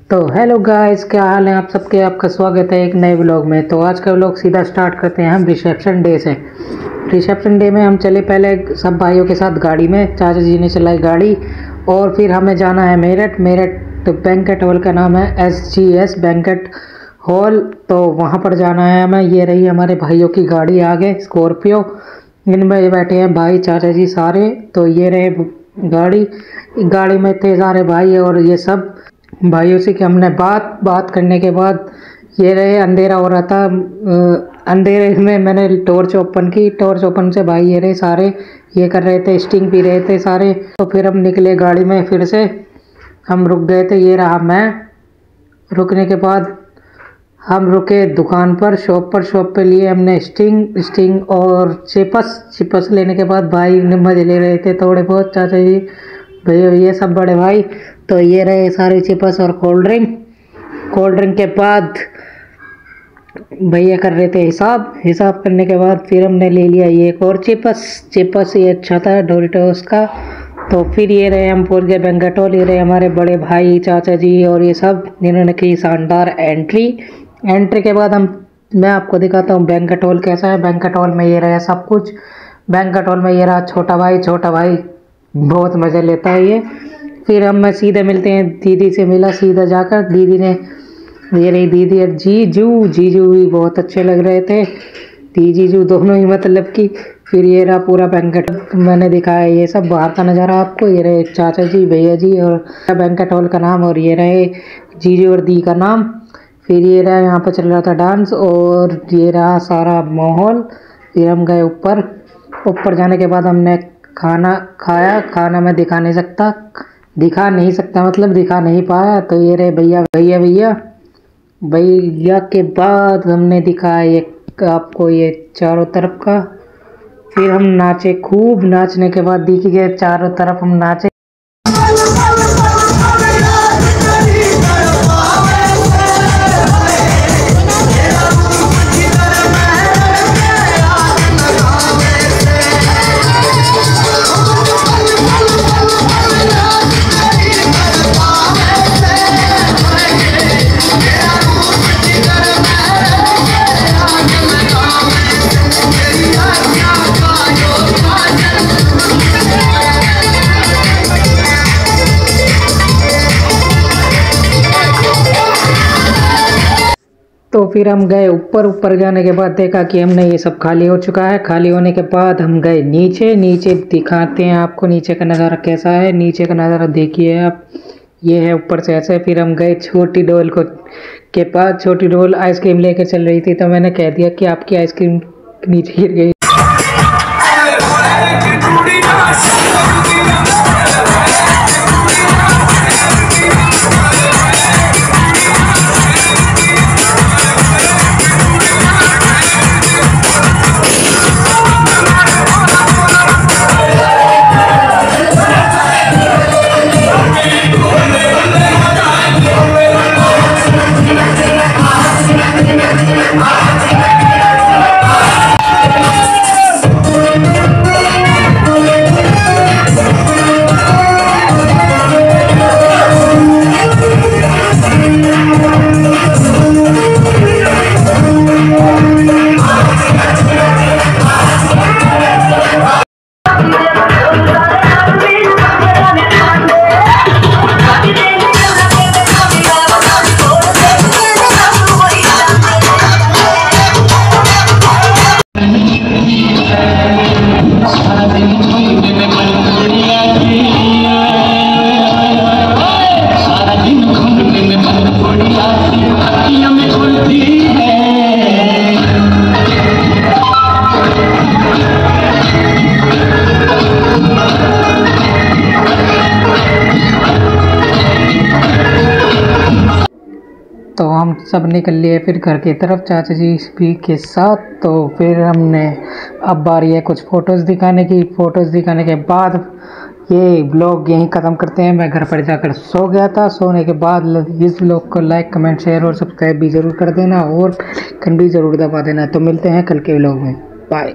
तो hello guys, क्या हाल है आप सबके। आपका स्वागत है एक नए व्लॉग में। तो आज का व्लॉग सीधा स्टार्ट करते हैं हम रिसेप्शन डे से। रिसेप्शन डे में हम चले पहले सब भाइयों के साथ गाड़ी में। चाचा जी ने चलाई गाड़ी और फिर हमें जाना है मेरठ। तो बैंकेट हॉल का नाम है SGS बैंकेट हॉल। तो वहाँ पर जाना है हमें। ये रही हमारे भाइयों की गाड़ी आगे स्कॉर्पियो, इनमें बैठे हैं भाई चाचा जी सारे। तो ये रहे गाड़ी में थे सारे भाई और ये सब भाइयों से कि हमने बात करने के बाद ये रहे। अंधेरा हो रहा था, अंधेरे में मैंने टॉर्च ओपन की। टॉर्च ओपन से भाई ये रहे सारे ये कर रहे थे, स्टिंग पी रहे थे सारे। तो फिर हम निकले गाड़ी में, फिर से हम रुक गए थे। ये रहा मैं। रुकने के बाद हम रुके दुकान पर, शॉप पे लिए हमने स्टिंग और चिपस लेने के बाद भाई ने मजे ले रहे थे थोड़े बहुत चाचा जी भैया ये सब बड़े भाई। तो ये रहे सारे चिपस और कोल्ड ड्रिंक के बाद भैया कर रहे थे हिसाब करने के बाद फिर हमने ले लिया ये एक और चिपस ये अच्छा था डोरिटोस का। तो फिर ये रहे हम पहुंच गए बैंकेट हॉल। ये रहे हमारे बड़े भाई चाचा जी और ये सब जिन्होंने की शानदार एंट्री के बाद मैं आपको दिखाता हूँ बैंकेट हॉल कैसा है। बैंकेट हॉल में ये रहा सब कुछ। बैंकेट हॉल में ये रहा छोटा भाई बहुत मज़ा लेता है ये। फिर हम सीधे मिलते हैं, दीदी से मिला सीधा जाकर। दीदी ने ये रही दीदी और जीजू भी बहुत अच्छे लग रहे थे। जीजू दोनों ही मतलब की। फिर ये रहा पूरा बैंकेट मैंने दिखाया ये सब बाहर का नज़ारा आपको। ये रहे चाचा जी भैया जी और बैंकेट हॉल का नाम और ये रहे जीजू और दी का नाम। फिर ये रहा यहाँ पर चल रहा था डांस और ये रहा सारा माहौल। फिर हम गए ऊपर जाने के बाद हमने खाना खाया। खाना मैं दिखा नहीं सकता मतलब दिखा नहीं पाया। तो ये रहे भैया के बाद हमने दिखाया आपको ये चारों तरफ का। फिर हम नाचे खूब। नाचने के बाद दिख गए चारों तरफ हम नाचे। तो फिर हम गए ऊपर जाने के बाद देखा कि हमने ये सब खाली हो चुका है। खाली होने के बाद हम गए नीचे दिखाते हैं आपको नीचे का नज़ारा कैसा है। नीचे का नज़ारा देखिए आप, ये है ऊपर से ऐसे। फिर हम गए छोटी डोल के पास। छोटी डोल आइसक्रीम लेकर चल रही थी तो मैंने कह दिया कि आपकी आइसक्रीम नीचे गिर गई। तो हम सब निकल लिए फिर घर की तरफ चाचा जी भी के साथ। तो फिर हमने अब बारी है कुछ फ़ोटोज़ दिखाने की। फ़ोटोज़ दिखाने के बाद ये ब्लॉग यहीं ख़त्म करते हैं। मैं घर पर जाकर सो गया था। सोने के बाद इस ब्लॉग को लाइक कमेंट शेयर और सब्सक्राइब भी ज़रूर कर देना और घंटी भी ज़रूर दबा देना। तो मिलते हैं कल के ब्लॉग में। बाय।